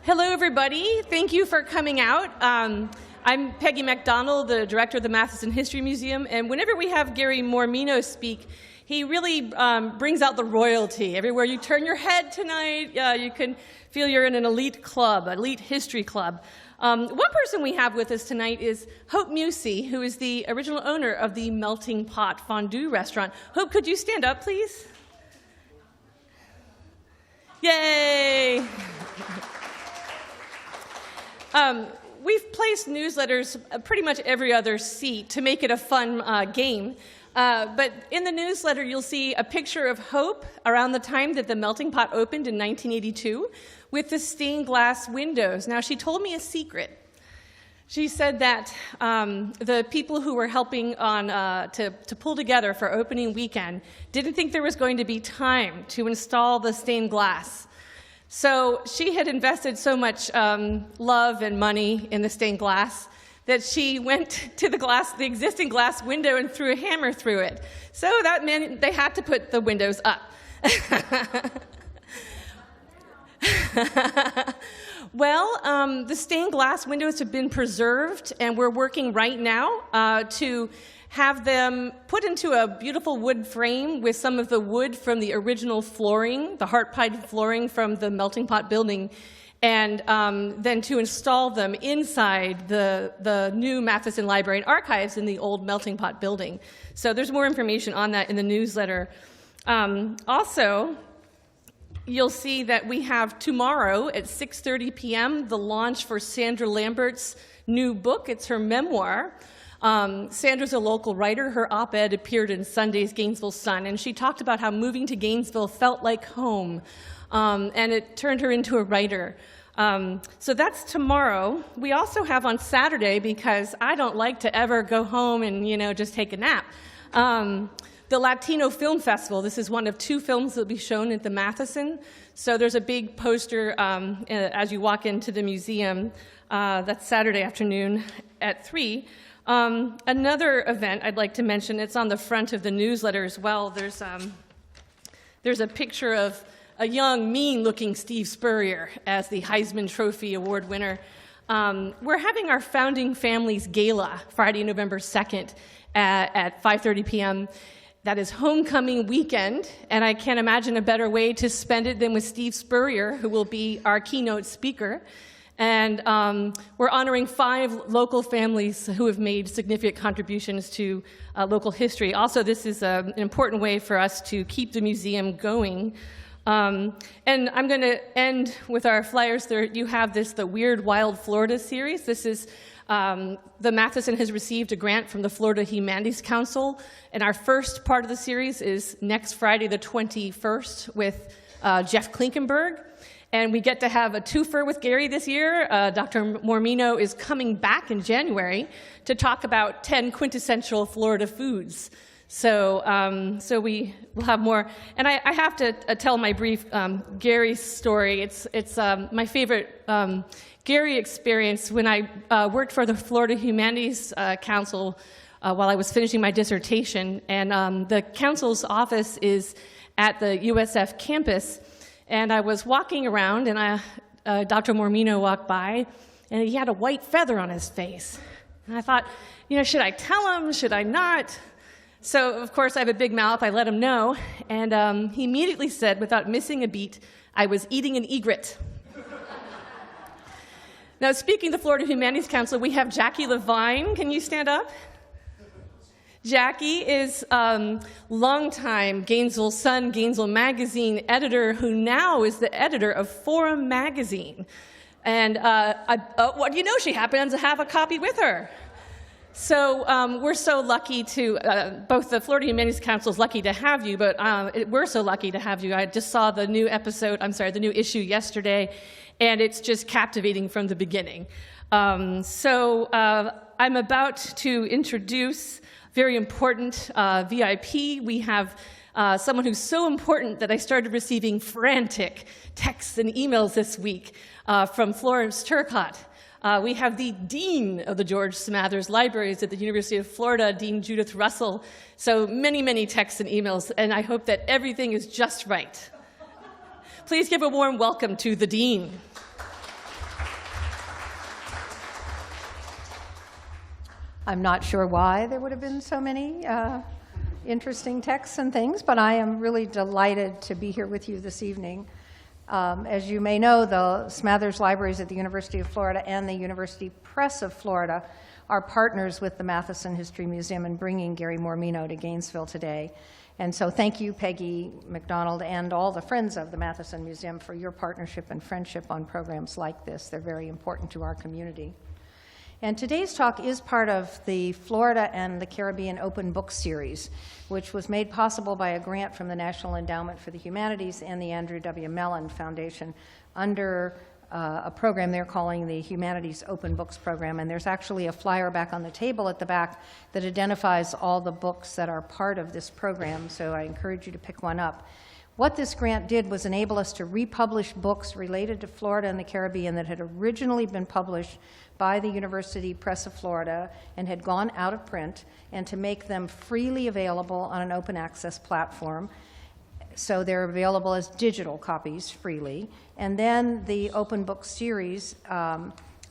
Hello, everybody. Thank you for coming out. I'm Peggy MacDonald, the director of the Matheson History Museum, and whenever we have Gary Mormino speak, he really brings out the royalty. Everywhere you turn your head tonight, you can feel you're in an elite club, elite history club. One person we have with us tonight is Hope Musey, who is the original owner of the Melting Pot Fondue restaurant. Hope, could you stand up, please? Yay! We've placed newsletters pretty much every other seat to make it a fun game. But in the newsletter, you'll see a picture of Hope around the time that the Melting Pot opened in 1982 with the stained glass windows. Now, she told me a secret. She said that the people who were helping to pull together for opening weekend didn't think there was going to be time to install the stained glass. So she had invested so much love and money in the stained glass that she went to the existing glass window and threw a hammer through it. So that meant they had to put the windows up. Well, the stained glass windows have been preserved, and we're working right now to have them put into a beautiful wood frame with some of the wood from the original flooring, the heart pipe flooring from the Melting Pot building, and then to install them inside the new Matheson Library and Archives in the old Melting Pot building. So there's more information on that in the newsletter. Also, you'll see that we have tomorrow at 6:30 p.m. the launch for Sandra Lambert's new book. It's her memoir. Sandra's a local writer. Her op-ed appeared in Sunday's Gainesville Sun, and she talked about how moving to Gainesville felt like home, and it turned her into a writer. So that's tomorrow. We also have on Saturday, because I don't like to ever go home and, just take a nap, the Latino Film Festival. This is one of 2 films that will be shown at the Matheson. So there's a big poster as you walk into the museum. That's Saturday afternoon at 3. Another event I'd like to mention, it's on the front of the newsletter as well. There's a picture of a young, mean-looking Steve Spurrier as the Heisman Trophy Award winner. We're having our Founding Families Gala Friday, November 2nd at 5:30 p.m. That is homecoming weekend, and I can't imagine a better way to spend it than with Steve Spurrier, who will be our keynote speaker. And we're honoring 5 local families who have made significant contributions to local history. Also, this is an important way for us to keep the museum going. And I'm going to end with our flyers. There, you have the Weird Wild Florida series. This is, the Matheson has received a grant from the Florida Humanities Council, and our first part of the series is next Friday the 21st with Jeff Klinkenberg. And we get to have a twofer with Gary this year. Dr. Mormino is coming back in January to talk about 10 quintessential Florida foods. So we will have more. And I have to tell my brief Gary story. It's my favorite Gary experience when I worked for the Florida Humanities Council while I was finishing my dissertation. And the council's office is at the USF campus. And I was walking around, and Dr. Mormino walked by, and he had a white feather on his face. And I thought, should I tell him? Should I not? So, of course, I have a big mouth. I let him know. And he immediately said, without missing a beat, I was eating an egret. Now, speaking of the Florida Humanities Council, we have Jackie Levine. Can you stand up? Jackie is longtime Gainesville Sun, Gainesville Magazine editor, who now is the editor of Forum Magazine. And she happens to have a copy with her. So we're so lucky to, both the Florida Humanities Council is lucky to have you, but we're so lucky to have you. I just saw the new issue yesterday, and it's just captivating from the beginning. So I'm about to introduce very important VIP. We have someone who's so important that I started receiving frantic texts and emails this week from Florence Turcotte. We have the Dean of the George Smathers Libraries at the University of Florida, Dean Judith Russell. So many, many texts and emails, and I hope that everything is just right. Please give a warm welcome to the Dean. I'm not sure why there would have been so many interesting texts and things, but I am really delighted to be here with you this evening. As you may know, the Smathers Libraries at the University of Florida and the University Press of Florida are partners with the Matheson History Museum in bringing Gary Mormino to Gainesville today. And so thank you, Peggy McDonald, and all the friends of the Matheson Museum for your partnership and friendship on programs like this. They're very important to our community. And today's talk is part of the Florida and the Caribbean Open Book Series, which was made possible by a grant from the National Endowment for the Humanities and the Andrew W. Mellon Foundation under a program they're calling the Humanities Open Books Program. And there's actually a flyer back on the table at the back that identifies all the books that are part of this program, so I encourage you to pick one up. What this grant did was enable us to republish books related to Florida and the Caribbean that had originally been published by the University Press of Florida and had gone out of print, and to make them freely available on an open access platform. So they're available as digital copies freely. And then the Open Book Series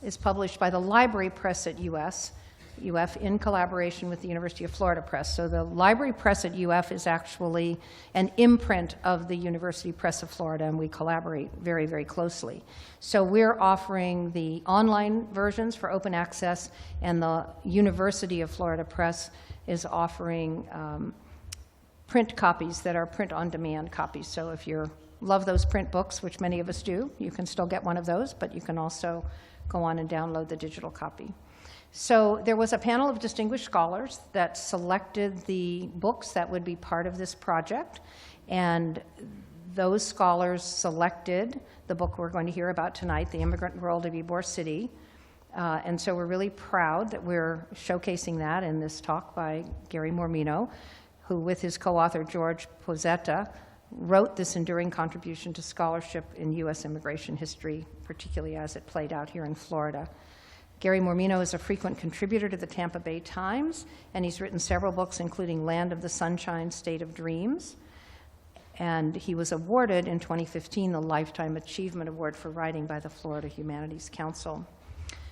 is published by the Library Press at UF in collaboration with the University of Florida Press. So the Library Press at UF is actually an imprint of the University Press of Florida, and we collaborate very, very closely. So we're offering the online versions for open access, and the University of Florida Press is offering print copies that are print-on-demand copies. So if you love those print books, which many of us do, you can still get one of those, but you can also go on and download the digital copy. So there was a panel of distinguished scholars that selected the books that would be part of this project, and those scholars selected the book we're going to hear about tonight, The Immigrant World of Ybor City. And so we're really proud that we're showcasing that in this talk by Gary Mormino, who with his co-author George Pozzetta wrote this enduring contribution to scholarship in U.S. immigration history, particularly as it played out here in Florida. Gary Mormino is a frequent contributor to the Tampa Bay Times, and he's written several books, including Land of the Sunshine, State of Dreams. And he was awarded in 2015 the Lifetime Achievement Award for writing by the Florida Humanities Council.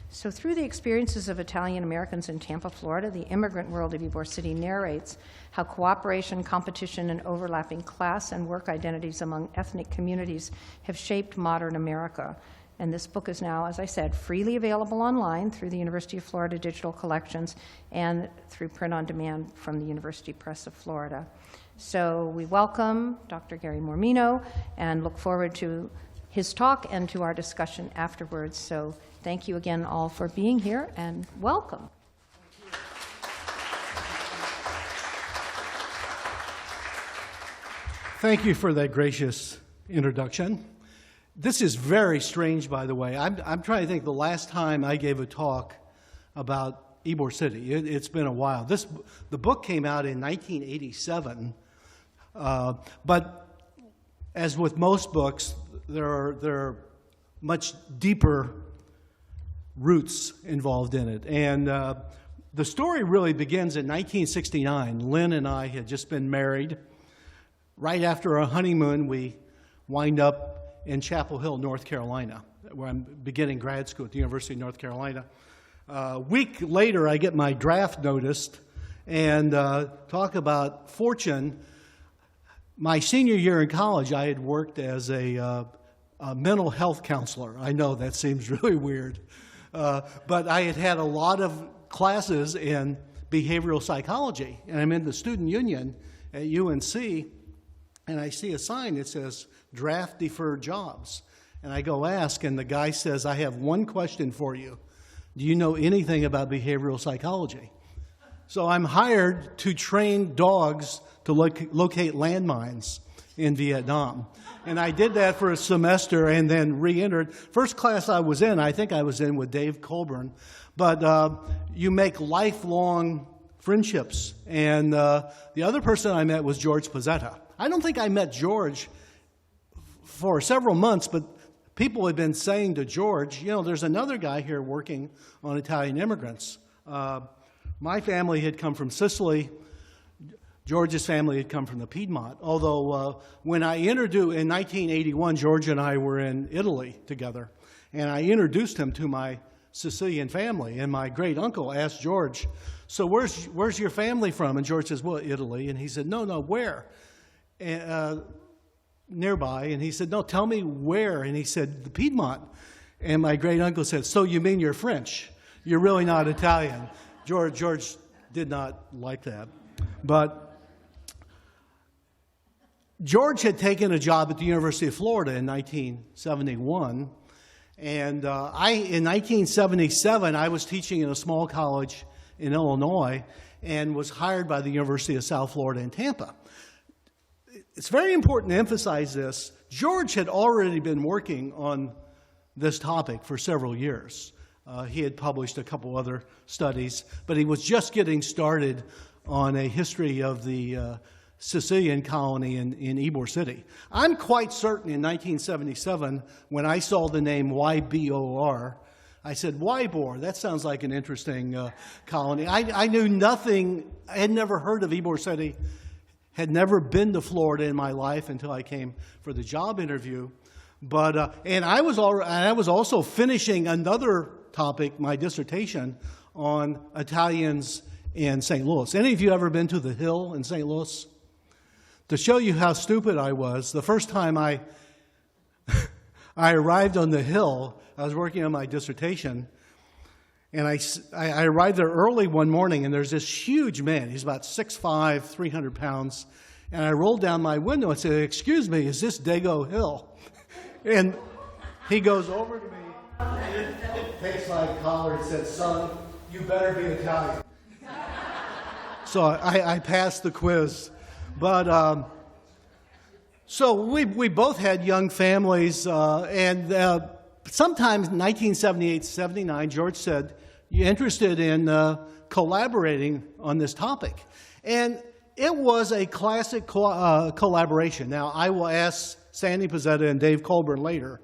So through the experiences of Italian Americans in Tampa, Florida, The Immigrant World of Ybor City narrates how cooperation, competition, and overlapping class and work identities among ethnic communities have shaped modern America. And this book is now, as I said, freely available online through the University of Florida digital collections and through print on demand from the University Press of Florida. So we welcome Dr. Gary Mormino and look forward to his talk and to our discussion afterwards. So thank you again all for being here, and welcome. Thank you for that gracious introduction. This is very strange, by the way. I'm trying to think the last time I gave a talk about Ybor City. It's been a while. The book came out in 1987, but as with most books, there are much deeper roots involved in it. And the story really begins in 1969. Lynn and I had just been married. Right after our honeymoon, we wind up in Chapel Hill, North Carolina, where I'm beginning grad school at the University of North Carolina. A week later, I get my draft noticed, and talk about fortune. My senior year in college, I had worked as a mental health counselor. I know that seems really weird, but I had had a lot of classes in behavioral psychology, and I'm in the student union at UNC, and I see a sign that says draft deferred jobs. And I go ask, and the guy says, I have one question for you. Do you know anything about behavioral psychology? So I'm hired to train dogs to locate landmines in Vietnam. And I did that for a semester and then re-entered. First class I was in, I think I was in with Dave Colburn. But you make lifelong friendships. And the other person I met was George Pozzetta. I don't think I met George for several months, but people had been saying to George, you know, there's another guy here working on Italian immigrants. My family had come from Sicily. George's family had come from the Piedmont, although when I introduced, in 1981, George and I were in Italy together, and I introduced him to my Sicilian family. And my great uncle asked George, so where's your family from? And George says, well, Italy. And he said, no, where? Nearby. And he said, no, tell me where. And he said, the Piedmont. And my great uncle said, so you mean you're French? You're really not Italian. George did not like that. But George had taken a job at the University of Florida in 1971. And in 1977, I was teaching in a small college in Illinois and was hired by the University of South Florida in Tampa. It's very important to emphasize this. George had already been working on this topic for several years. He had published a couple other studies, but he was just getting started on a history of the Sicilian colony in Ybor City. I'm quite certain in 1977, when I saw the name Ybor, I said, Ybor, that sounds like an interesting colony. I knew nothing, I had never heard of Ybor City, had never been to Florida in my life until I came for the job interview. But and I was also finishing another topic, my dissertation, on Italians in St. Louis. Any of you ever been to the Hill in St. Louis? To show you how stupid I was, the first time I arrived on the Hill, I was working on my dissertation, and I arrived there early one morning, and there's this huge man. He's about 6'5", 300 pounds, and I rolled down my window and said, excuse me, is this Dago Hill? And he goes over to me, takes my collar and said, son, you better be Italian. So I passed the quiz. But so we both had young families, and sometime in 1978, 79, George said, "You interested in collaborating on this topic?" And it was a classic collaboration. Now, I will ask Sandy Pozzetta and Dave Colburn later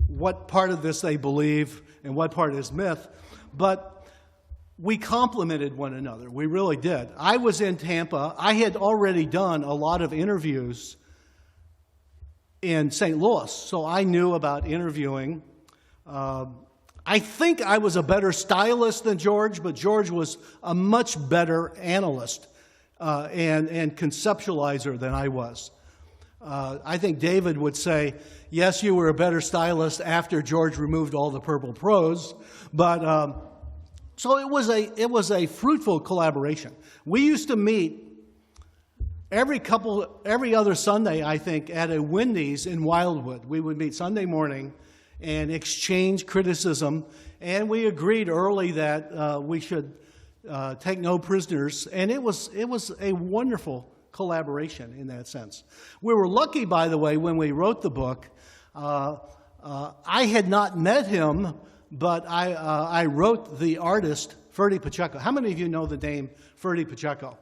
what part of this they believe and what part is myth, but we complemented one another. We really did. I was in Tampa. I had already done a lot of interviews in St. Louis, so I knew about interviewing. I think I was a better stylist than George, but George was a much better analyst and conceptualizer than I was. I think David would say, yes, you were a better stylist after George removed all the purple prose, but so it was a fruitful collaboration. We used to meet every other Sunday, I think, at a Wendy's in Wildwood. We would meet Sunday morning and exchange criticism, and we agreed early that we should take no prisoners, and it was a wonderful collaboration in that sense. We were lucky, by the way, when we wrote the book. I had not met him, but I wrote the artist, Ferdy Pacheco. How many of you know the name Ferdy Pacheco?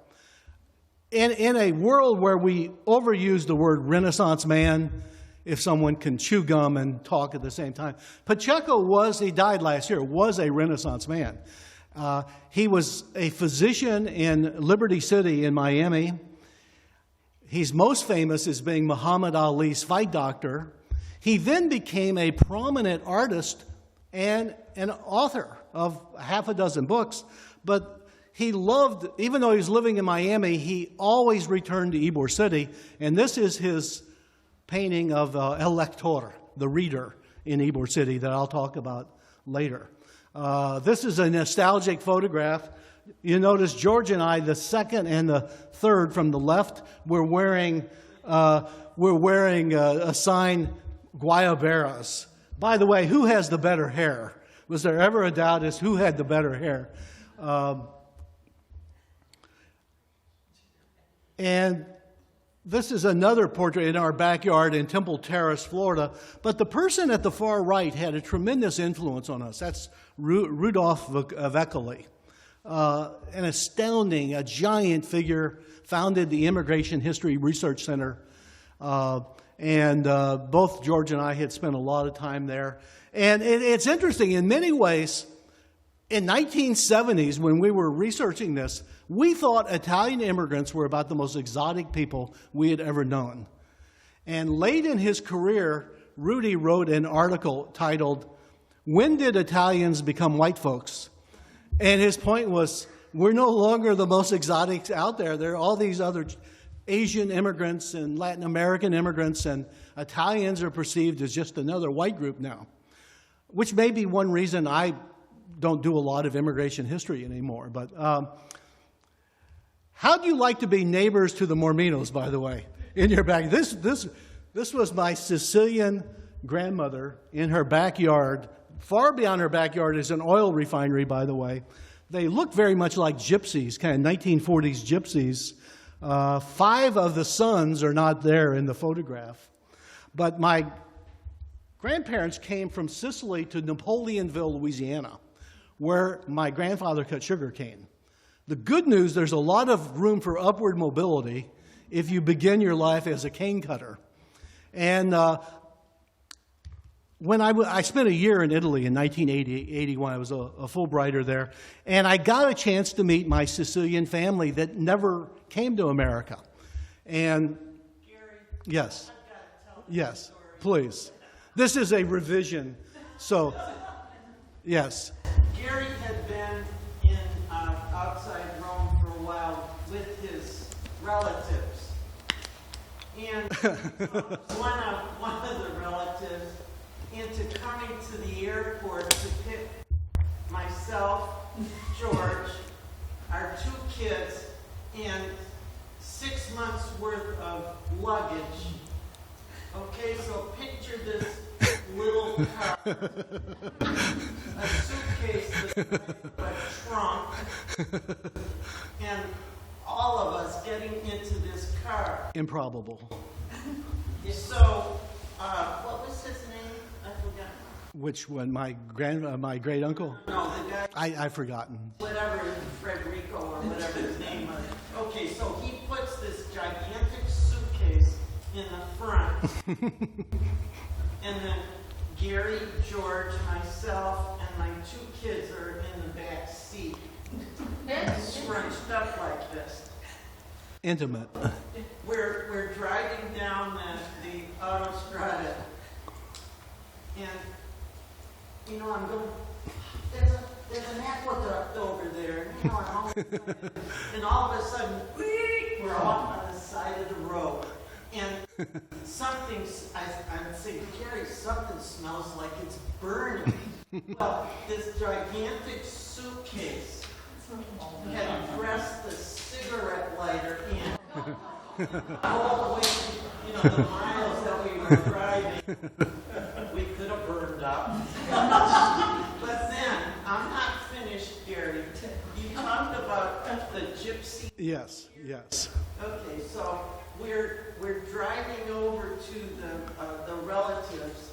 In a world where we overuse the word Renaissance man, if someone can chew gum and talk at the same time, Pacheco he died last year, was a Renaissance man. He was a physician in Liberty City in Miami. He's most famous as being Muhammad Ali's fight doctor. He then became a prominent artist and an author of half a dozen books, but he loved, even though he was living in Miami, he always returned to Ybor City, and this is his painting of El Lector, the reader in Ybor City, that I'll talk about later. This is a nostalgic photograph. You notice George and I, the second and the third from the left, we're wearing a sign, Guayaberas. By the way, who has the better hair? Was there ever a doubt as who had the better hair? And this is another portrait in our backyard in Temple Terrace, Florida. But the person at the far right had a tremendous influence on us. That's Rudolf Vekeli. An astounding, a giant figure, founded the Immigration History Research Center. And both George and I had spent a lot of time there. And it's interesting, in many ways, in 1970s, when we were researching this, we thought Italian immigrants were about the most exotic people we had ever known. And late in his career, Rudy wrote an article titled, when did Italians become white folks? And his point was, we're no longer the most exotics out there. There are all these other Asian immigrants and Latin American immigrants, and Italians are perceived as just another white group now, which may be one reason I don't do a lot of immigration history anymore. But how do you like to be neighbors to the Morminos, by the way, in your back? This was my Sicilian grandmother in her backyard. Far beyond her backyard is an oil refinery, by the way. They look very much like gypsies, kind of 1940s gypsies. 5 of the sons are not there in the photograph. But my grandparents came from Sicily to Napoleonville, Louisiana, where my grandfather cut sugar cane. The good news, there's a lot of room for upward mobility if you begin your life as a cane cutter. And when I spent a year in Italy in 1981, I was a Fulbrighter there, and I got a chance to meet my Sicilian family that never came to America. And Gary, yes, I've got to tell yes, story. please. This is a revision, so yes. Gary had been in outside Rome for a while with his relatives, and one of the relatives into coming to the airport to pick myself, George, our 2 kids, and 6 months worth of luggage. Okay, so picture this little car, a suitcase that's like a trunk, and all of us getting into this car. Improbable. So, what was his name? I forgot. Which one? My great uncle? No, the guy, I've forgotten. whatever, Frederico or whatever his name was. Okay, so he puts this gigantic suitcase in the front, and then Gary, George, myself, and my 2 kids are in the back seat, scrunched up like this. Intimate. We're driving down the autostrada, and I'm going. There's an aqueduct over there. I'm always and all of a sudden, we're off on the side of the road, and I'm saying, Gary, something smells like it's burning. Well, this gigantic suitcase had pressed the cigarette lighter in. All the way, the miles that we were driving, we could have burned up. But then, I'm not finished, Gary. You talked about the gypsy. Yes. Okay, so we're driving over to the relatives.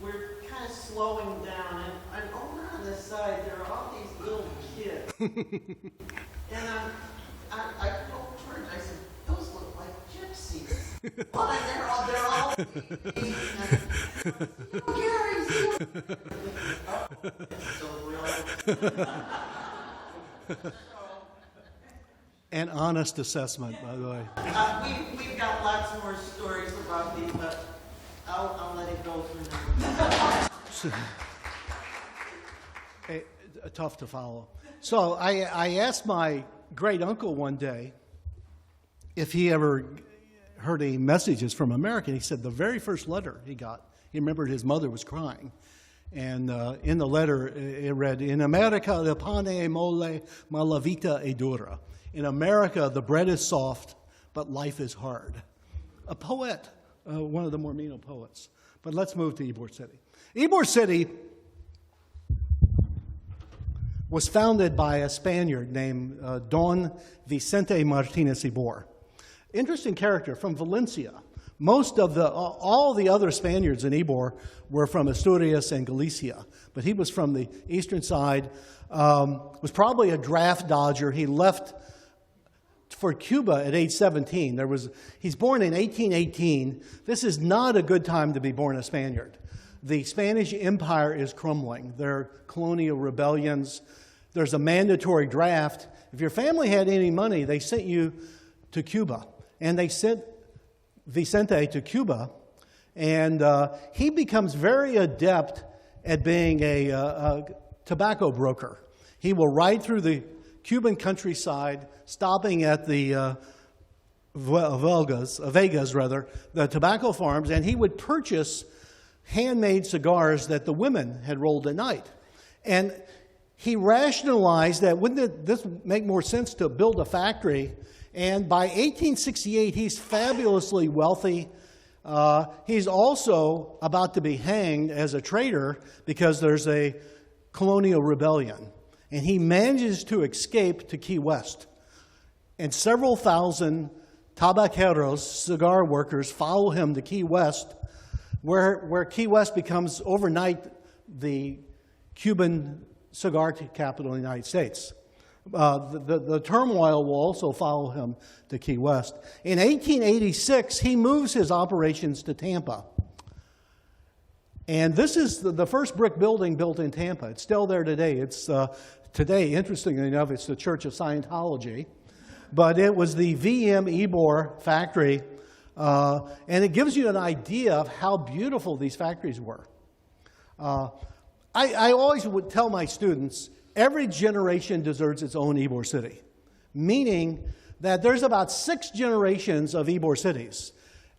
We're kind of slowing down, and over on the side there are all these little kids. And I told George, I said, those look like gypsies. Well, and they're all Gary's. So really. An honest assessment, by the way. We've got lots more stories about these, but I'll let it go for now. Tough to follow. So I asked my great uncle one day if he ever heard any messages from America. He said the very first letter he got, he remembered his mother was crying. And in the letter, it read, "In America, the pane è mole, ma la vita è dura." In America, the bread is soft, but life is hard. A poet, one of the Mormino poets. But let's move to Ybor City. Ybor City was founded by a Spaniard named Don Vicente Martinez Ybor. Interesting character from Valencia. All the other Spaniards in Ybor were from Asturias and Galicia, but he was from the eastern side, was probably a draft dodger. He left for Cuba at age 17. He's born in 1818. This is not a good time to be born a Spaniard. The Spanish Empire is crumbling. There are colonial rebellions. There's a mandatory draft. If your family had any money, they sent you to Cuba. And they sent Vicente to Cuba, And he becomes very adept at being a tobacco broker. He will ride through the Cuban countryside, stopping at the Vegas, the tobacco farms, and he would purchase handmade cigars that the women had rolled at night. And he rationalized that wouldn't this make more sense to build a factory? And by 1868, he's fabulously wealthy. He's also about to be hanged as a traitor because there's a colonial rebellion. And he manages to escape to Key West. And several thousand tabaqueros, cigar workers, follow him to Key West, where Key West becomes overnight the Cuban cigar capital of the United States. The turmoil will also follow him to Key West. In 1886, he moves his operations to Tampa. And this is the first brick building built in Tampa. It's still there today. It's today, interestingly enough, it's the Church of Scientology. But it was the VM Ybor factory, and it gives you an idea of how beautiful these factories were. I always would tell my students, every generation deserves its own Ybor City, meaning that there's about 6 generations of Ybor cities.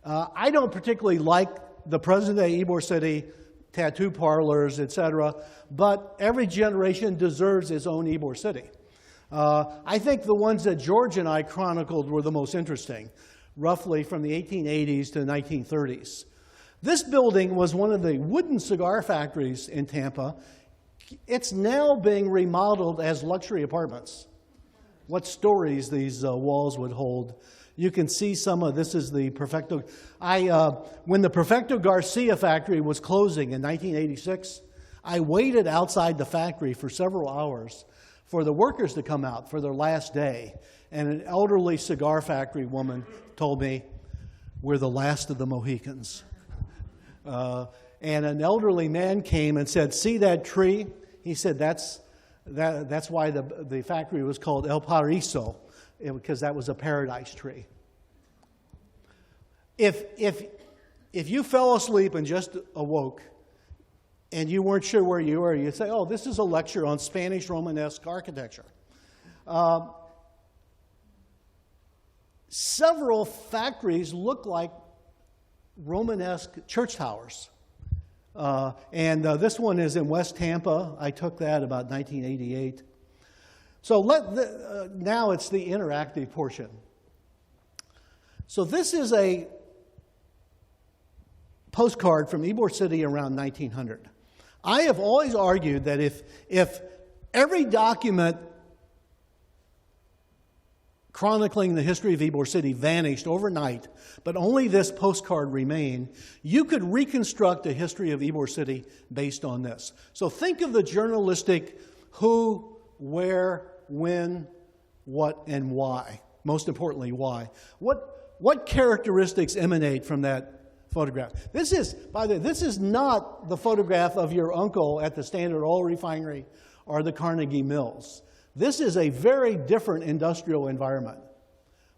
I don't particularly like the present-day Ybor City, tattoo parlors, etc., but every generation deserves its own Ybor City. I think the ones that George and I chronicled were the most interesting, roughly from the 1880s to the 1930s. This building was one of the wooden cigar factories in Tampa. It's now being remodeled as luxury apartments. What stories these walls would hold. You can see some of this is the Perfecto. When the Perfecto Garcia factory was closing in 1986, I waited outside the factory for several hours for the workers to come out for their last day. And an elderly cigar factory woman told me, "We're the last of the Mohicans." And an elderly man came and said, "See that tree?" He said, that's why the factory was called El Paraíso, because that was a paradise tree. If you fell asleep and just awoke, and you weren't sure where you were, you'd say, "Oh, this is a lecture on Spanish Romanesque architecture." Several factories look like Romanesque church towers. And this one is in West Tampa. I took that about 1988. So now it's the interactive portion. So this is a postcard from Ybor City around 1900. I have always argued that if every document chronicling the history of Ybor City vanished overnight, but only this postcard remained, you could reconstruct a history of Ybor City based on this. So think of the journalistic who, where, when, what, and why. Most importantly, why. What characteristics emanate from that photograph? This is, by the way, this is not the photograph of your uncle at the Standard Oil Refinery or the Carnegie Mills. This is a very different industrial environment.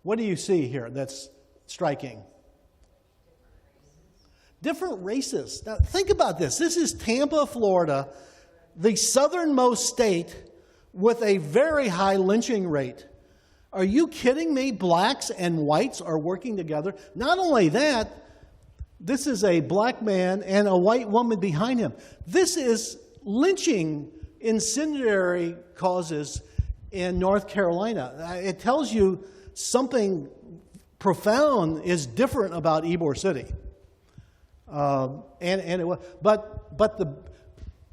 What do you see here that's striking? Different races. Now, think about this. This is Tampa, Florida, the southernmost state with a very high lynching rate. Are you kidding me? Blacks and whites are working together. Not only that, this is a black man and a white woman behind him. This is lynching incendiary causes in North Carolina. It tells you something profound is different about Ybor City.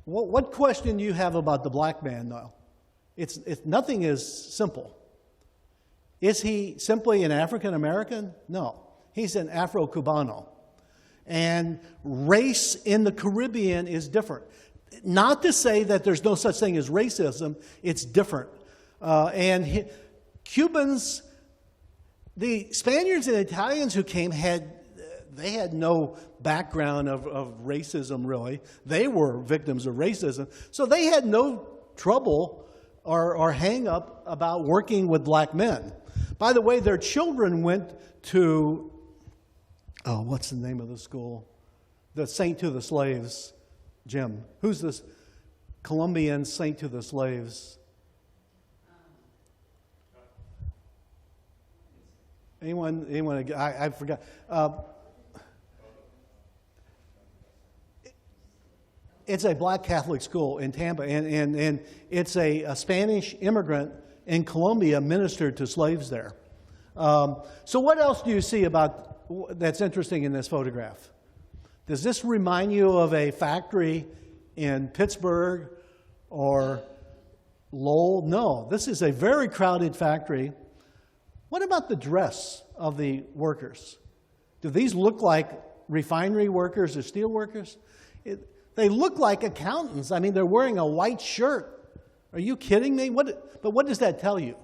What question do you have about the black man, though? Nothing is simple. Is he simply an African American? No, he's an Afro-Cubano. And race in the Caribbean is different. Not to say that there's no such thing as racism, it's different. Cubans, the Spaniards and Italians who came had no background of racism, really. They were victims of racism. So they had no trouble or hang up about working with black men. By the way, their children went to, what's the name of the school? the saint to the slaves, Jim? Who's this Colombian saint to the slaves? Anyone? I forgot. It's a black Catholic school in Tampa, and it's a Spanish immigrant in Colombia ministered to slaves there. So what else do you see that's interesting in this photograph? Does this remind you of a factory in Pittsburgh or Lowell? No, this is a very crowded factory. What about the dress of the workers? Do these look like refinery workers or steel workers? They look like accountants. I mean, they're wearing a white shirt. Are you kidding me? But what does that tell you?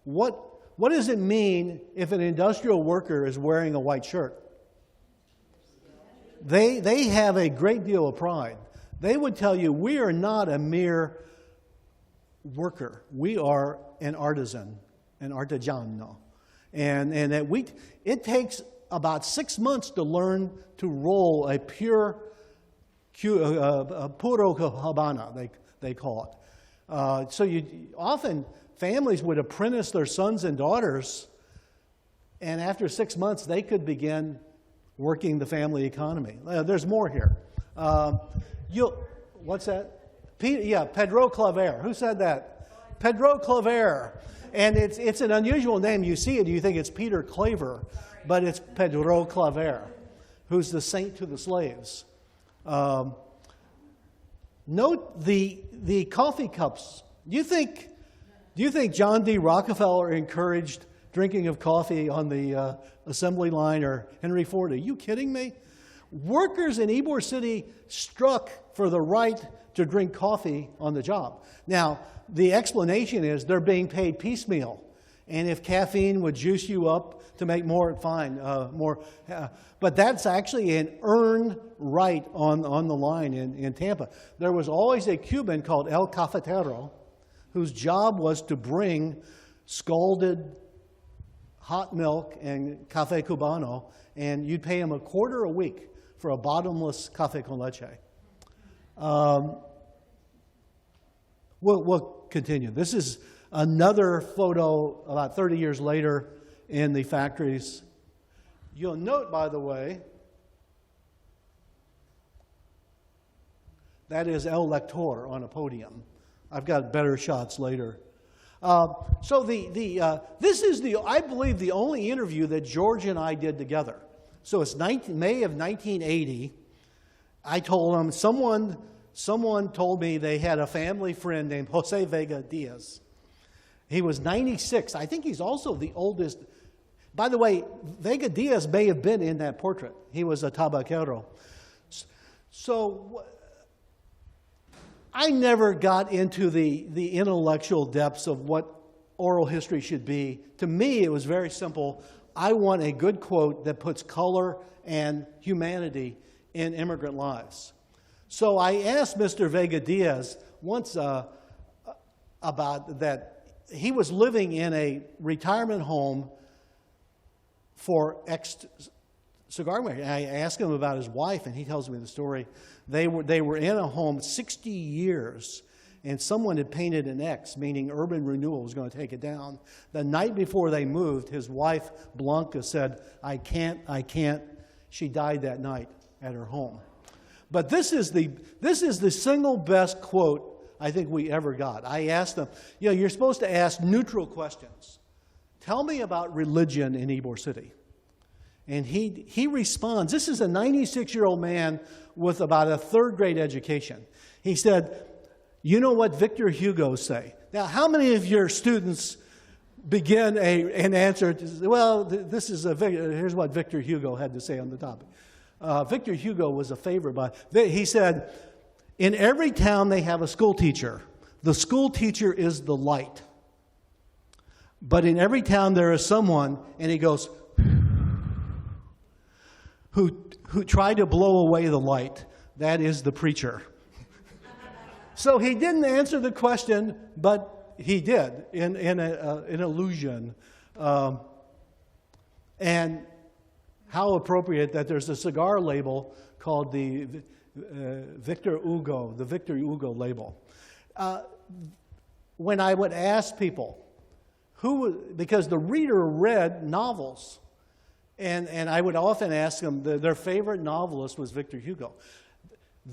What does it mean if an industrial worker is wearing a white shirt? They have a great deal of pride. They would tell you, we are not a mere worker. We are an artisan, an artigiano. And that it takes about 6 months to learn to roll a puro habana, they call it. So often families would apprentice their sons and daughters, and after 6 months they could begin working the family economy. There's more here. What's that? Pedro Claver. Who said that? Pedro Claver. And it's an unusual name. You see it, you think it's Peter Claver, but it's Pedro Claver, who's the saint to the slaves. Note the coffee cups. Do you think John D. Rockefeller encouraged drinking of coffee on the assembly line, or Henry Ford? Are you kidding me? Workers in Ybor City struck for the right to drink coffee on the job. Now, the explanation is they're being paid piecemeal, and if caffeine would juice you up to make more, fine, more. But that's actually an earned right on the line in Tampa. There was always a Cuban called El Cafetero, whose job was to bring scalded hot milk and café cubano, and you'd pay him $0.25 a week for a bottomless café con leche. We'll continue. This is another photo about 30 years later in the factories. You'll note, by the way, that is El Lector on a podium. I've got better shots later. So this is I believe, the only interview that George and I did together. So it's May of 1980. I told him, someone told me they had a family friend named Jose Vega Diaz. He was 96. I think he's also the oldest. By the way, Vega Diaz may have been in that portrait. He was a tabaquero. So I never got into the intellectual depths of what oral history should be. To me, it was very simple. I want a good quote that puts color and humanity in immigrant lives. So I asked Mr. Vega Diaz once about that. He was living in a retirement home for ex-cigar makers. I asked him about his wife, and he tells me the story. They were in a home 60 years, and someone had painted an X, meaning urban renewal was going to take it down. The night before they moved, his wife, Blanca, said, I can't. She died that night at her home. But this is the single best quote I think we ever got. I asked them, you're supposed to ask neutral questions. Tell me about religion in Ybor City. And he responds. This is a 96-year-old man with about a third-grade education. He said, you know what Victor Hugo say? Now, how many of your students begin an answer to, well, here's what Victor Hugo had to say on the topic. Victor Hugo was a favorite. He said, in every town they have a school teacher. The school teacher is the light. But in every town there is someone, and he goes, who tried to blow away the light. That is the preacher. So he didn't answer the question, but he did in an illusion. And how appropriate that there's a cigar label called the Victor Hugo label. When I would ask people, because the reader read novels, and I would often ask them, their favorite novelist was Victor Hugo.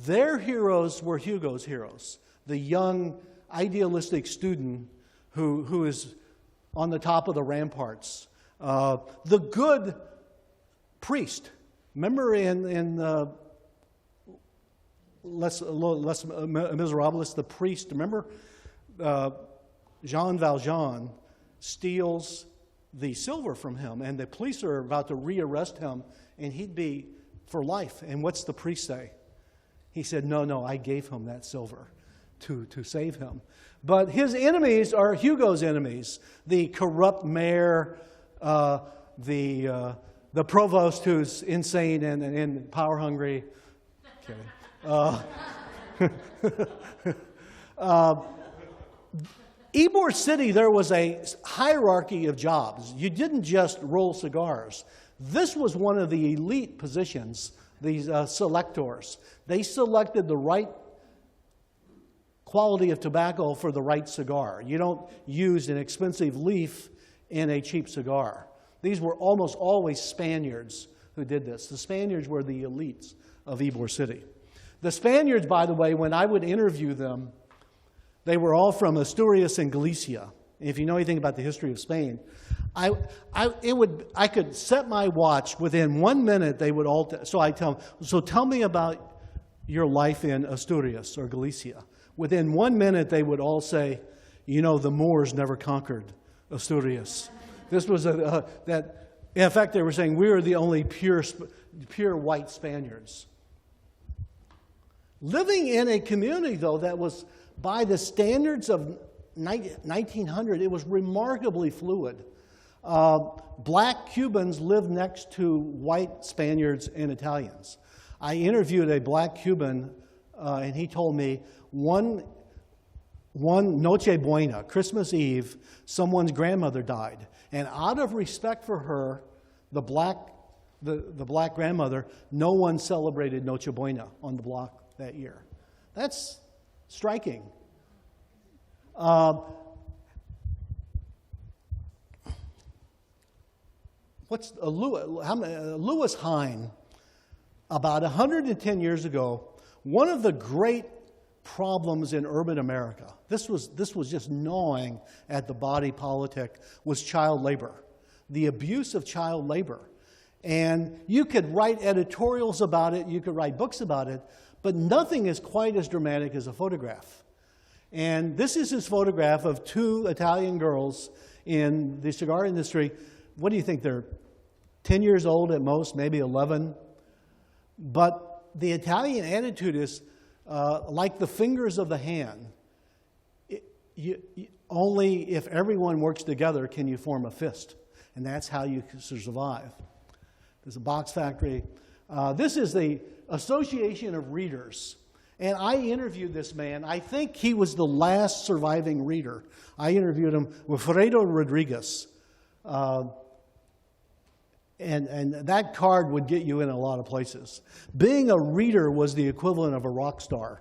Their heroes were Hugo's heroes. The young, idealistic student who is on the top of the ramparts. The good priest. Remember in Les Miserables, the priest, remember Jean Valjean steals the silver from him, and the police are about to rearrest him, and he'd be for life. And what's the priest say? He said, no, I gave him that silver to save him. But his enemies are Hugo's enemies. The corrupt mayor, the provost who's insane and power-hungry. Okay. Ybor City, there was a hierarchy of jobs. You didn't just roll cigars. This was one of the elite positions, these selectors. They selected the right quality of tobacco for the right cigar. You don't use an expensive leaf in a cheap cigar. These were almost always Spaniards who did this. The Spaniards were the elites of Ybor City. The Spaniards, by the way, when I would interview them, they were all from Asturias and Galicia. If you know anything about the history of Spain, I could set my watch within 1 minute. They would all. So I tell them. So tell me about your life in Asturias or Galicia. Within 1 minute, they would all say, the Moors never conquered Asturias. This was that. In fact, they were saying we are the only pure white Spaniards. Living in a community, though, that was by the standards of 1900, it was remarkably fluid. Black Cubans lived next to white Spaniards and Italians. I interviewed a black Cuban, and he told me one Noche Buena, Christmas Eve, someone's grandmother died. And out of respect for her, the black grandmother, no one celebrated Noche Buena on the block that year. That's striking. Lewis Hine, about 110 years ago, one of the great problems in urban America, this was just gnawing at the body politic, was child labor, the abuse of child labor. And you could write editorials about it, you could write books about it, but nothing is quite as dramatic as a photograph. And this is his photograph of two Italian girls in the cigar industry. What do you think? They're 10 years old at most, maybe 11. But the Italian attitude is like the fingers of the hand. Only if everyone works together can you form a fist. And that's how you survive. There's a box factory. This is the Association of Readers. And I interviewed this man. I think he was the last surviving reader. I interviewed him with Fredo Rodriguez. And that card would get you in a lot of places. Being a reader was the equivalent of a rock star.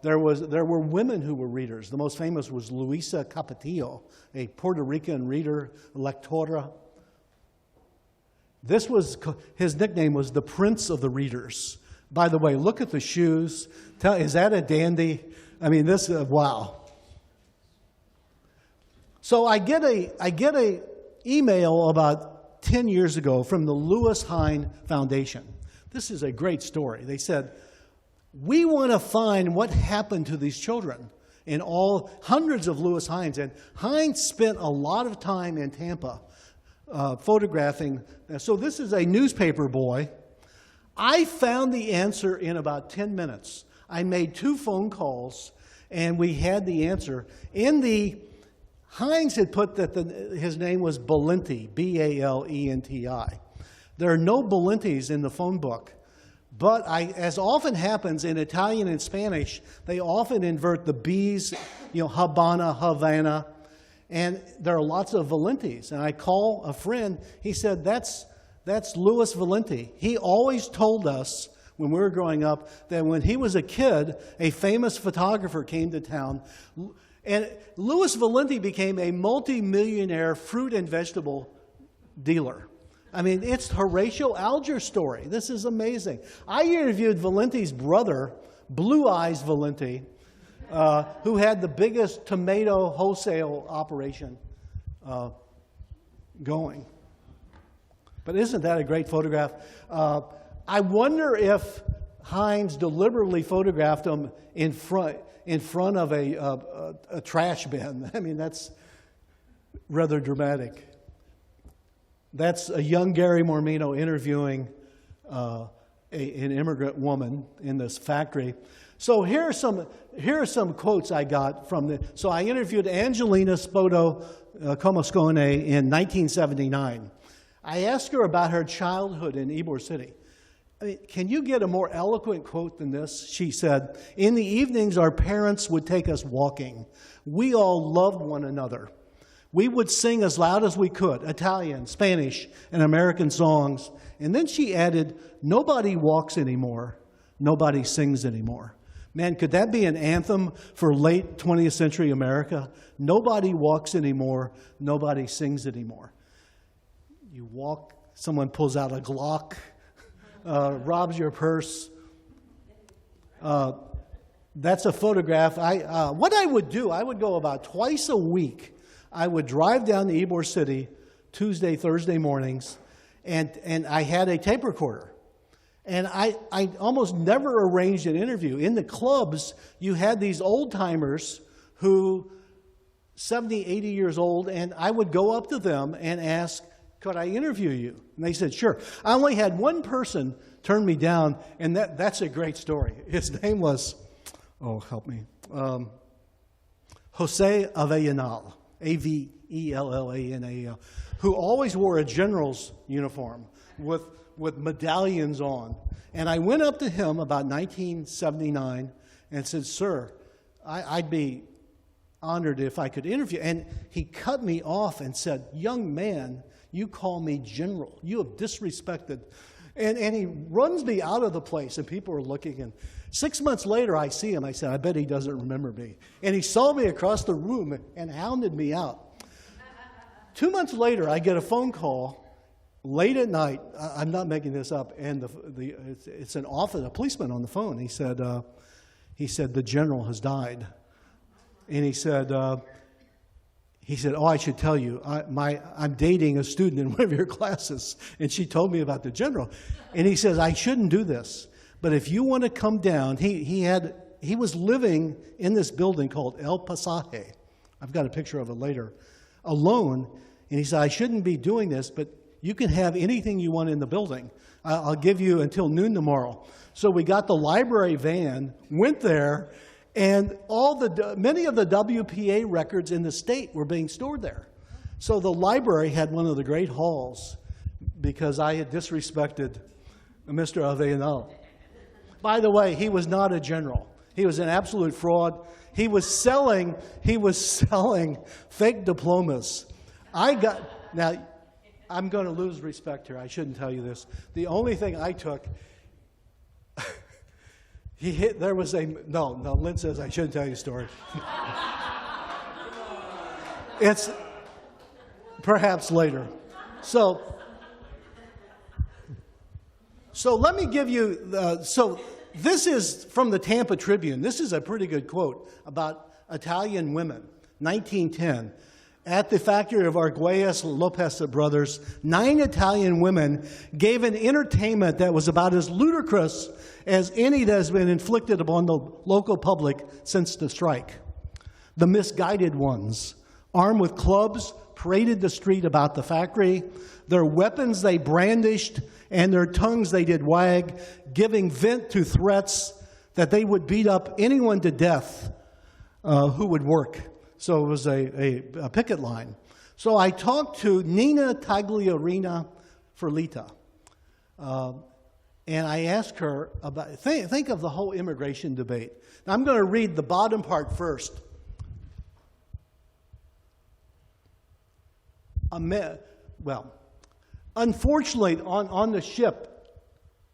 There were women who were readers. The most famous was Luisa Capetillo, a Puerto Rican reader, lectora. His nickname was the Prince of the Readers. By the way, look at the shoes. Is that a dandy? I mean, wow. So I get a email about 10 years ago from the Lewis Hine Foundation. This is a great story. They said, we want to find what happened to these children in all hundreds of Lewis Hines. And Hines spent a lot of time in Tampa photographing. So this is a newspaper boy. I found the answer in about 10 minutes. I made 2 phone calls, and we had the answer. Hines had put that his name was Balenti, B-A-L-E-N-T-I. There are no Balentis in the phone book. But as often happens in Italian and Spanish, they often invert the B's, Habana, Havana, and there are lots of Valentis. And I call a friend, he said, that's That's Louis Valenti. He always told us when we were growing up that when he was a kid, a famous photographer came to town. And Louis Valenti became a multi-millionaire fruit and vegetable dealer. I mean, it's Horatio Alger's story. This is amazing. I interviewed Valenti's brother, Blue Eyes Valenti, who had the biggest tomato wholesale operation going. But isn't that a great photograph? I wonder if Hines deliberately photographed him in front of a trash bin. I mean, that's rather dramatic. That's a young Gary Mormino interviewing an immigrant woman in this factory. So here are some quotes I got from the. So I interviewed Angelina Spoto Comascone in 1979. I asked her about her childhood in Ybor City. I mean, can you get a more eloquent quote than this? She said, "In the evenings, our parents would take us walking. We all loved one another. We would sing as loud as we could, Italian, Spanish, and American songs." And then she added, "Nobody walks anymore. Nobody sings anymore." Man, could that be an anthem for late 20th century America? Nobody walks anymore. Nobody sings anymore. You walk, someone pulls out a Glock, robs your purse. That's a photograph. What I would do, I would go about twice a week. I would drive down to Ybor City Tuesday, Thursday mornings, and I had a tape recorder. And I almost never arranged an interview. In the clubs, you had these old-timers who, 70, 80 years old, and I would go up to them and ask, "Could I interview you?" And they said, "Sure." I only had one person turn me down, and that's a great story. His name was, oh, help me, Jose Avellanal, Avellanal, who always wore a general's uniform with medallions on. And I went up to him about 1979 and said, "Sir, I'd be honored if I could interview." And he cut me off and said, "Young man, you call me general. You have disrespected." And he runs me out of the place, and people are looking. And 6 months later, I see him. I said, "I bet he doesn't remember me." And he saw me across the room and hounded me out. 2 months later, I get a phone call late at night. I'm not making this up. And it's an officer, a policeman on the phone. He said, "The general has died." And he said, "Oh, I should tell you, I'm dating a student in one of your classes, and she told me about the general." And he says, "I shouldn't do this, but if you want to come down," he was living in this building called El Pasaje. I've got a picture of it later, alone. And he said, "I shouldn't be doing this, but you can have anything you want in the building. I'll give you until noon tomorrow." So we got the library van, went there, and many of the WPA records in the state were being stored there. So the library had one of the great halls because I had disrespected Mr. Avellanal. By the way, he was not a general. He was an absolute fraud. He was selling fake diplomas. Now, I'm going to lose respect here. I shouldn't tell you this. The only thing I took, Lynn says I shouldn't tell you the story. It's perhaps later. So let me give you, this is from the Tampa Tribune. This is a pretty good quote about Italian women, 1910. At the factory of Arguelles Lopez brothers, 9 Italian women gave an entertainment that was about as ludicrous as any that has been inflicted upon the local public since the strike. The misguided ones, armed with clubs, paraded the street about the factory. Their weapons they brandished, and their tongues they did wag, giving vent to threats that they would beat up anyone to death who would work. So it was a picket line. So I talked to Nina Tagliarina Ferlita, and I asked her about, think of the whole immigration debate. Now I'm going to read the bottom part first. Unfortunately, on the ship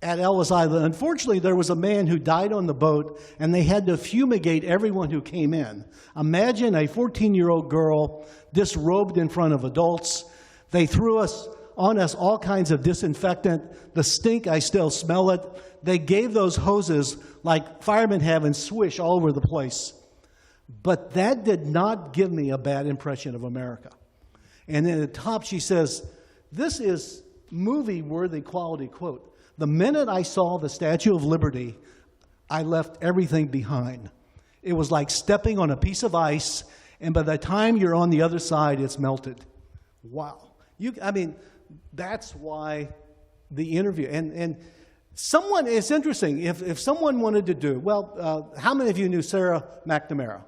at Ellis Island, unfortunately, there was a man who died on the boat, and they had to fumigate everyone who came in. Imagine a 14-year-old girl disrobed in front of adults. They threw on us all kinds of disinfectant. The stink, I still smell it. They gave those hoses like firemen have and swish all over the place. But that did not give me a bad impression of America. And then at the top she says, this is movie-worthy quality quote. The minute I saw the Statue of Liberty, I left everything behind. It was like stepping on a piece of ice, and by the time you're on the other side, it's melted. Wow. That's why the interview. And someone, it's interesting, if someone wanted to do, how many of you knew Sarah McNamara?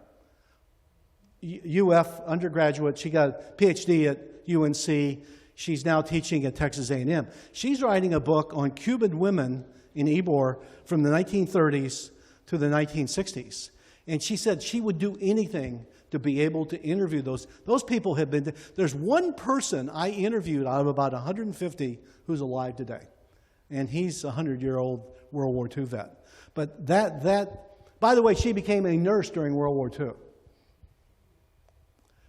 UF undergraduate, she got a PhD at UNC. She's now teaching at Texas A&M. She's writing a book on Cuban women in Ybor from the 1930s to the 1960s. And she said she would do anything to be able to interview those. Those people have been, there's one person I interviewed out of about 150 who's alive today. And he's a 100-year-old World War II vet. But by the way, she became a nurse during World War II.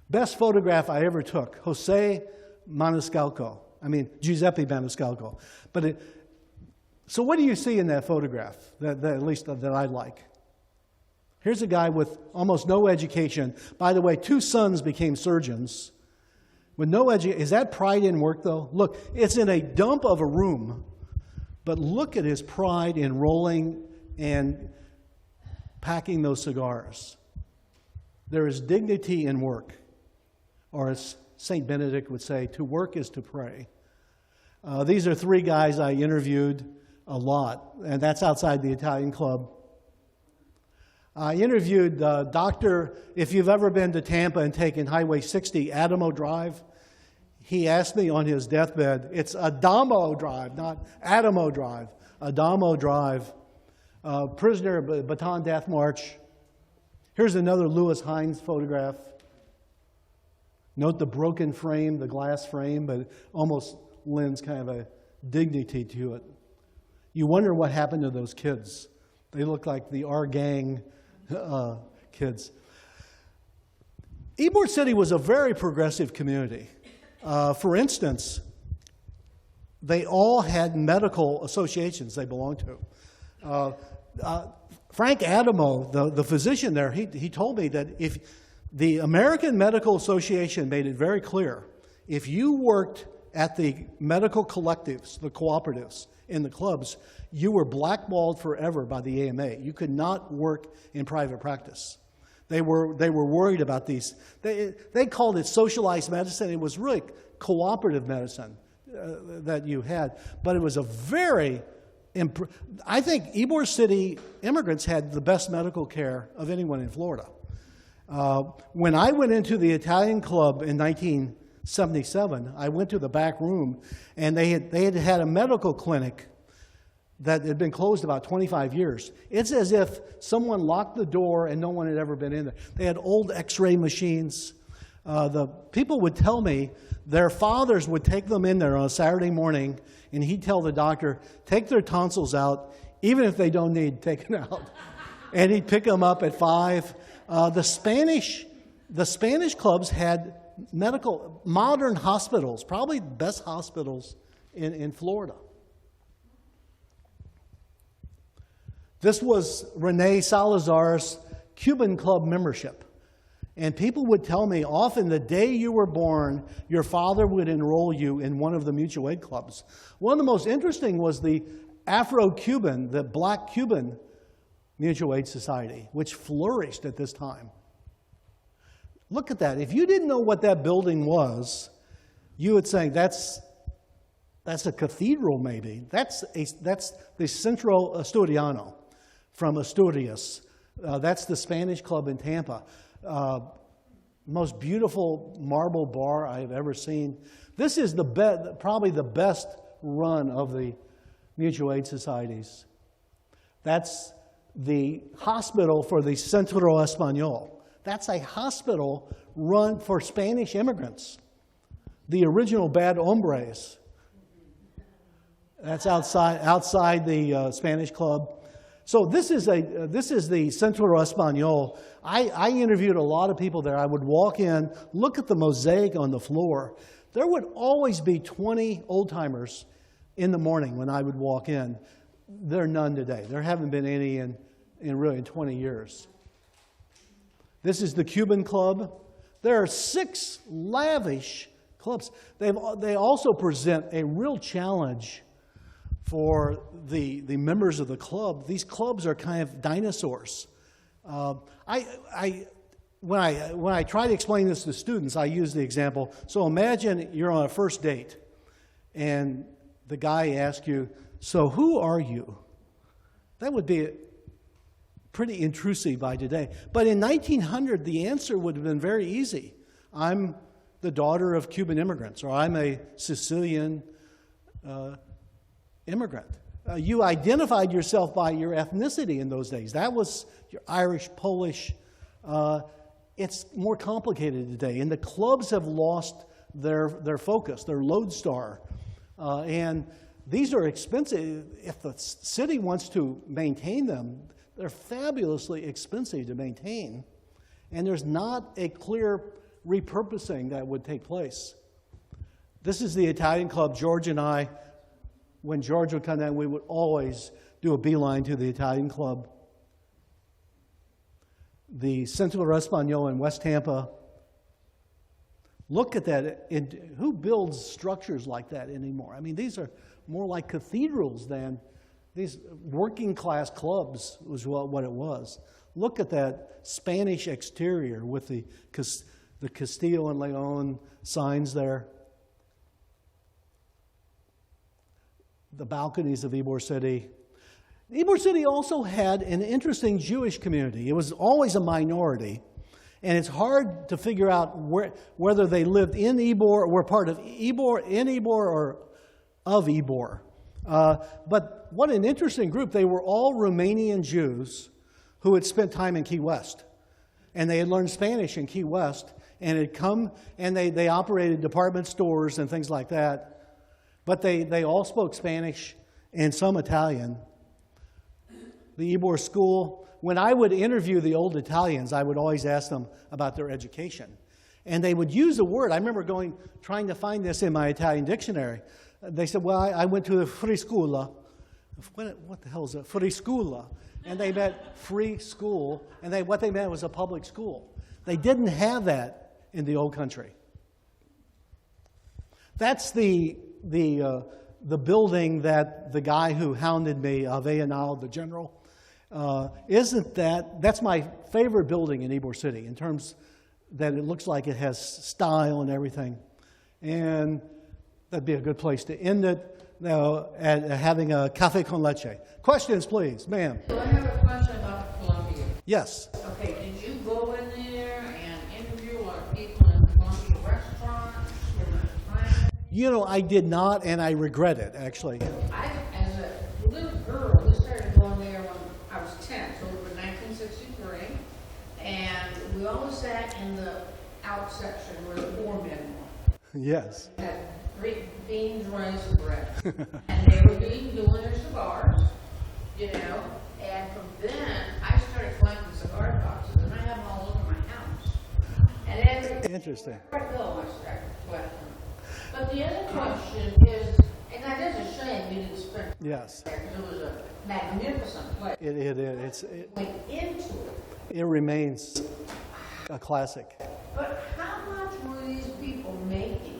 Best photograph I ever took, Giuseppe Maniscalco. So what do you see in that photograph, that at least that I like? Here's a guy with almost no education. By the way, 2 sons became surgeons. With no education. Is that pride in work, though? Look, it's in a dump of a room, but look at his pride in rolling and packing those cigars. There is dignity in work, or as St. Benedict would say, to work is to pray. These are 3 guys I interviewed a lot, and that's outside the Italian Club. I interviewed Dr., if you've ever been to Tampa and taken Highway 60, Adamo Drive, he asked me on his deathbed, it's Adamo Drive, not Adamo Drive, Adamo Drive, prisoner Baton Death March. Here's another Lewis Hines photograph. Note the broken frame, the glass frame, but it almost lends kind of a dignity to it. You wonder what happened to those kids. They look like the R Gang kids. Ybor City was a very progressive community. For instance, they all had medical associations they belonged to. Frank Adamo, the physician there, he told me that if the American Medical Association made it very clear, if you worked at the medical collectives, the cooperatives, in the clubs, you were blackballed forever by the AMA. You could not work in private practice. They were worried about these. They called it socialized medicine. It was really cooperative medicine that you had. But it was a very, I think Ybor City immigrants had the best medical care of anyone in Florida. When I went into the Italian Club in 1977, I went to the back room, and they had a medical clinic that had been closed about 25 years. It's as if someone locked the door and no one had ever been in there. They had old X-ray machines. The people would tell me their fathers would take them in there on a Saturday morning, and he'd tell the doctor, take their tonsils out, even if they don't need taken out. And he'd pick them up at 5. The Spanish clubs had modern hospitals, probably the best hospitals in Florida. This was Rene Salazar's Cuban club membership. And people would tell me often the day you were born, your father would enroll you in one of the mutual aid clubs. One of the most interesting was the Afro-Cuban, the Black Cuban Mutual Aid Society, which flourished at this time. Look at that. If you didn't know what that building was, you would say, that's a cathedral maybe. That's the Centro Asturiano from Asturias. That's the Spanish club in Tampa. Most beautiful marble bar I have ever seen. This is probably the best run of the mutual aid societies. That's the hospital for the Centro Español. That's a hospital run for Spanish immigrants, the original bad hombres. That's outside the Spanish Club. So this is the Centro Español. I interviewed a lot of people there. I would walk in, look at the mosaic on the floor. There would always be 20 old-timers in the morning when I would walk in. There are none today. There haven't been any in 20 years. This is the Cuban Club. There are 6 lavish clubs. They also present a real challenge for the members of the club. These clubs are kind of dinosaurs. When I try to explain this to students, I use the example. So imagine you're on a first date, and the guy asks you, "So who are you?" That would be pretty intrusive by today. But in 1900, the answer would have been very easy. I'm the daughter of Cuban immigrants, or I'm a Sicilian immigrant. You identified yourself by your ethnicity in those days. That was your Irish, Polish. It's more complicated today, and the clubs have lost their focus, their lodestar. And these are expensive. If the city wants to maintain them, they're fabulously expensive to maintain. And there's not a clear repurposing that would take place. This is the Italian club. George and I, when George would come down, we would always do a beeline to the Italian club. The Centro Español in West Tampa. Look at that. Who builds structures like that anymore? I mean, these are more like cathedrals than these working class clubs was what it was. Look at that Spanish exterior with the Castillo and Leon signs there. The balconies of Ybor City. Ybor City also had an interesting Jewish community. It was always a minority, and it's hard to figure out whether they lived in Ybor or were part of Ybor, in Ybor, or of Ybor. But what an interesting group. They were all Romanian Jews who had spent time in Key West, and they had learned Spanish in Key West, and had come, and they operated department stores and things like that, but they all spoke Spanish and some Italian. The Ybor School, when I would interview the old Italians, I would always ask them about their education. And they would use a word. I remember trying to find this in my Italian dictionary. They said, well, I went to the Friscola. What the hell is a Friscola? And they meant free school, and what they meant was a public school. They didn't have that in the old country. That's the building that the guy who hounded me, Aveanal, the general, that's my favorite building in Ybor City in terms that it looks like it has style and everything. And that'd be a good place to end it now at having a cafe con leche. Questions, please, ma'am. So I have a question about Columbia. Yes. Okay, did you go in there and interview a lot of people in Columbia restaurants? You know, I did not, and I regret it, actually. As a little girl, we started going there when I was 10, so it was 1963, and we always sat in the out section where the poor men were. Yes. Had beans, rice, and bread. And they were doing their cigars, you know, and from then I started collecting cigar boxes, and I have them all over my house. And Interesting. every bill I started collecting. But the other question is, and that is a shame we didn't spend Yes. there, because it was a magnificent place. It Went into it. It remains a classic. But how much were these people making?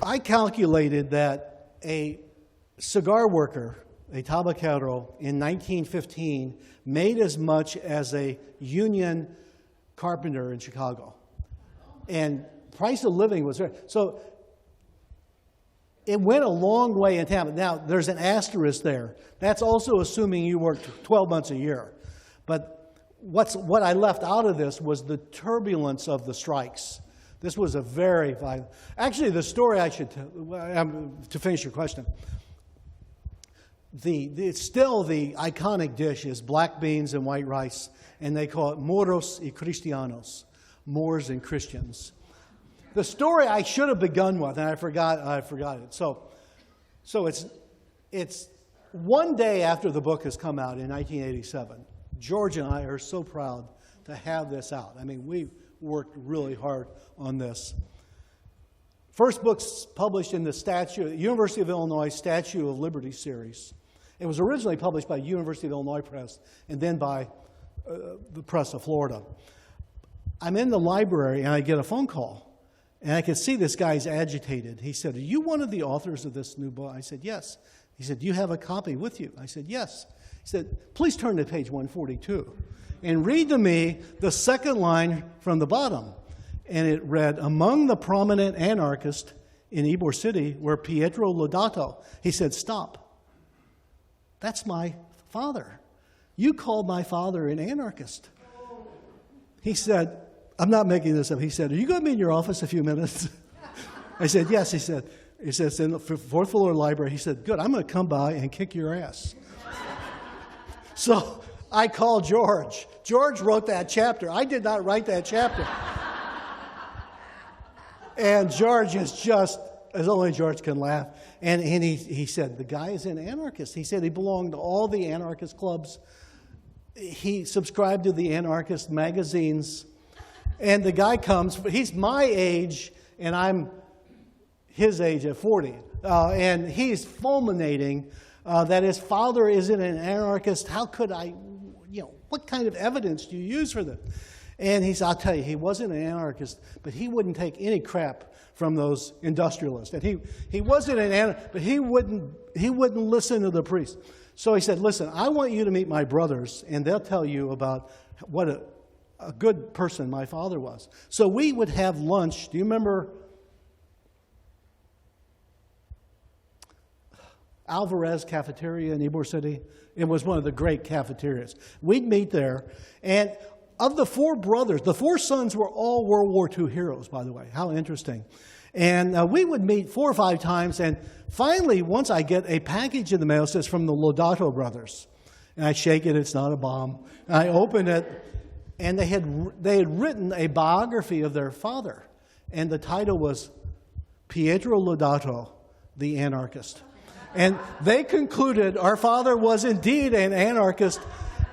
I calculated that a cigar worker, a tabacero, in 1915 made as much as a union carpenter in Chicago. And price of living was very, so it went a long way in Tampa. Now, there's an asterisk there. That's also assuming you worked 12 months a year. But what I left out of this was the turbulence of the strikes. This was a very violent. Actually, the story I should tell, to finish your question, still the iconic dish is black beans and white rice, and they call it moros y cristianos, Moors and Christians. The story I should have begun with, and I forgot it. So So it's one day after the book has come out in 1987. George and I are so proud to have this out. I mean, we worked really hard on this. First book's published in the University of Illinois Statue of Liberty series. It was originally published by University of Illinois Press and then by the Press of Florida. I'm in the library and I get a phone call. And I could see this guy's agitated. He said, "Are you one of the authors of this new book?" I said, "Yes." He said, "Do you have a copy with you?" I said, "Yes." He said, "Please turn to page 142 and read to me the second line from the bottom." And it read, "Among the prominent anarchists in Ybor City were Pietro Lodato." He said, "Stop. That's my father. You called my father an anarchist." He said, I'm not making this up. He said, "Are you going to be in your office a few minutes?" I said, "Yes." He said, "It's in the fourth floor library." He said, "Good, I'm going to come by and kick your ass." So I called George. George wrote that chapter. I did not write that chapter. And George is just, as only George can laugh. And he said, "The guy is an anarchist." He said he belonged to all the anarchist clubs. He subscribed to the anarchist magazines. And the guy comes, he's my age, and I'm his age at 40. And he's fulminating that his father isn't an anarchist. How could I, what kind of evidence do you use for this? And he said, "I'll tell you, he wasn't an anarchist, but he wouldn't take any crap from those industrialists. And he wasn't an anarchist, but he wouldn't listen to the priest." So he said, "Listen, I want you to meet my brothers, and they'll tell you about what a good person my father was." So we would have lunch. Do you remember Alvarez Cafeteria in Ybor City? It was one of the great cafeterias. We'd meet there. And of the four brothers, the four sons were all World War II heroes, by the way. How interesting. And we would meet 4 or 5 times. And finally, once I get a package in the mail, it says from the Lodato brothers. And I shake it. It's not a bomb. And I open it. And they had written a biography of their father. And the title was Pietro Lodato, the Anarchist. And they concluded our father was indeed an anarchist,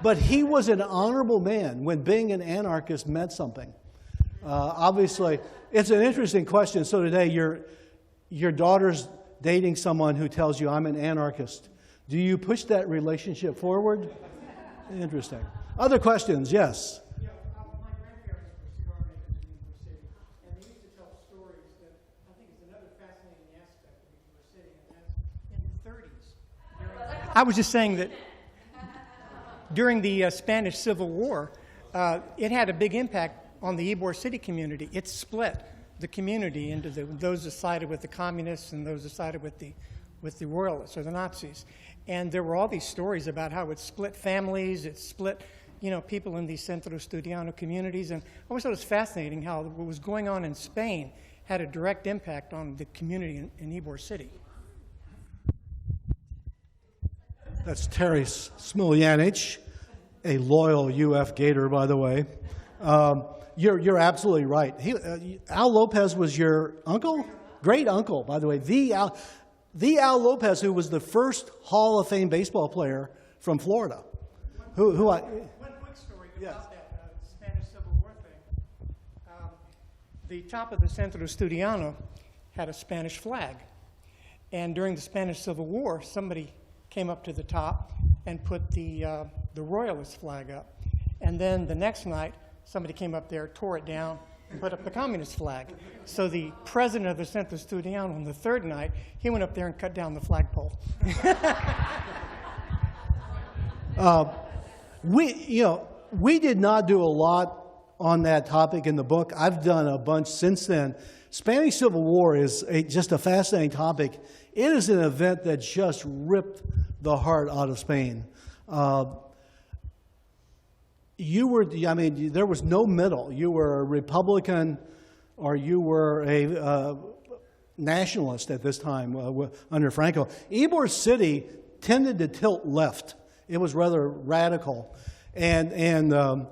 but he was an honorable man when being an anarchist meant something. Obviously, it's an interesting question. So today, your daughter's dating someone who tells you, "I'm an anarchist." Do you push that relationship forward? Interesting. Other questions? Yes. My grandparents were cigar makers in Ybor City, and they used to tell stories that I think is another fascinating aspect of Ybor City, and that's in the 30s. I was just saying that during the Spanish Civil War, it had a big impact on the Ybor City community. It split the community into those that sided with the communists and those that sided with the royalists or the Nazis. And there were all these stories about how it split families, it split people in these Centro Estudiano communities. And I always thought it was fascinating how what was going on in Spain had a direct impact on the community in Ybor City. That's Terry Smiljanich, a loyal UF Gator, by the way. You're absolutely right. Al Lopez was your uncle? Great uncle, by the way. The Al Lopez, who was the first Hall of Fame baseball player from Florida. One quick story about that Spanish Civil War thing. The top of the Centro Estudiano had a Spanish flag. And during the Spanish Civil War, somebody came up to the top and put the Royalist flag up. And then the next night, somebody came up there, tore it down, and put up the Communist flag. So the president of the Centro Estudiano on the third night, he went up there and cut down the flagpole. We did not do a lot on that topic in the book. I've done a bunch since then. Spanish Civil War is just a fascinating topic. It is an event that just ripped the heart out of Spain. There was no middle. You were a Republican or you were a nationalist at this time under Franco. Ybor City tended to tilt left. It was rather radical. And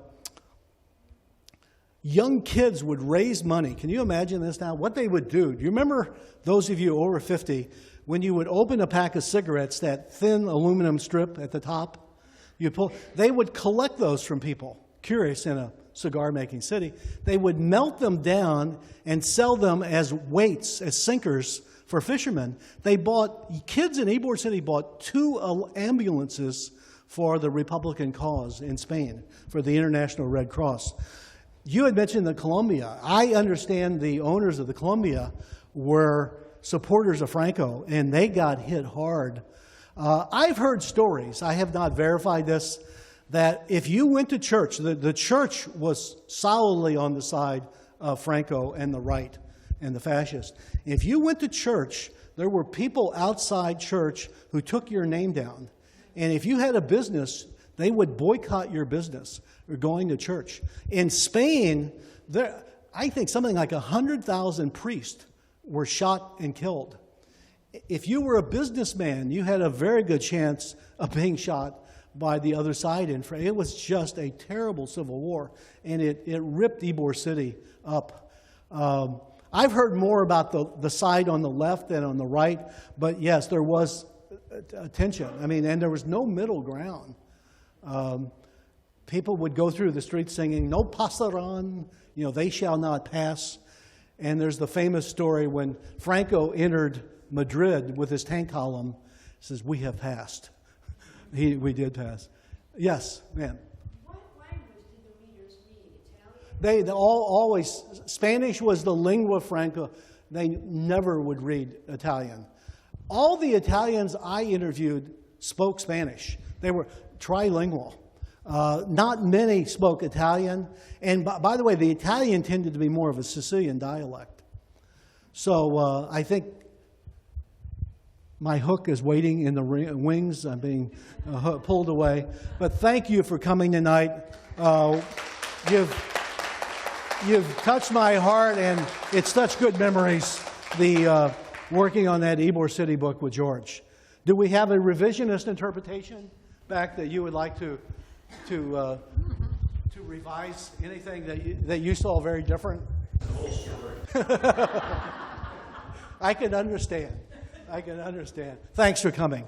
young kids would raise money. Can you imagine this now? What they would do. Do you remember, those of you over 50, when you would open a pack of cigarettes, that thin aluminum strip at the top, they would collect those from people, curious in a cigar-making city. They would melt them down and sell them as weights, as sinkers for fishermen. Kids in Ybor City bought 2 ambulances for the Republican cause in Spain, for the International Red Cross. You had mentioned the Colombia. I understand the owners of the Colombia were supporters of Franco, and they got hit hard. I've heard stories, I have not verified this, that if you went to church, the church was solidly on the side of Franco and the right and the fascists. If you went to church, there were people outside church who took your name down. And if you had a business, they would boycott your business or going to church. In Spain, I think something like 100,000 priests were shot and killed. If you were a businessman, you had a very good chance of being shot by the other side. It was just a terrible civil war, and it ripped Ybor City up. I've heard more about the side on the left than on the right, but yes, there was tension. And there was no middle ground. People would go through the streets singing, "No pasarán," they shall not pass. And there's the famous story when Franco entered Madrid with his tank column. He says, "We have passed." We did pass. Yes, ma'am. What language did the readers read? Italian? They always, Spanish was the lingua franca. They never would read Italian. All the Italians I interviewed spoke Spanish. They were trilingual. Not many spoke Italian. And by the way, the Italian tended to be more of a Sicilian dialect. So I think my hook is waiting in the wings. I'm being pulled away. But thank you for coming tonight. You've touched my heart, and it's such good memories, working on that Ybor City book with George. Do we have a revisionist interpretation back that you would like to revise? Anything that you saw very different? I can understand. Thanks for coming.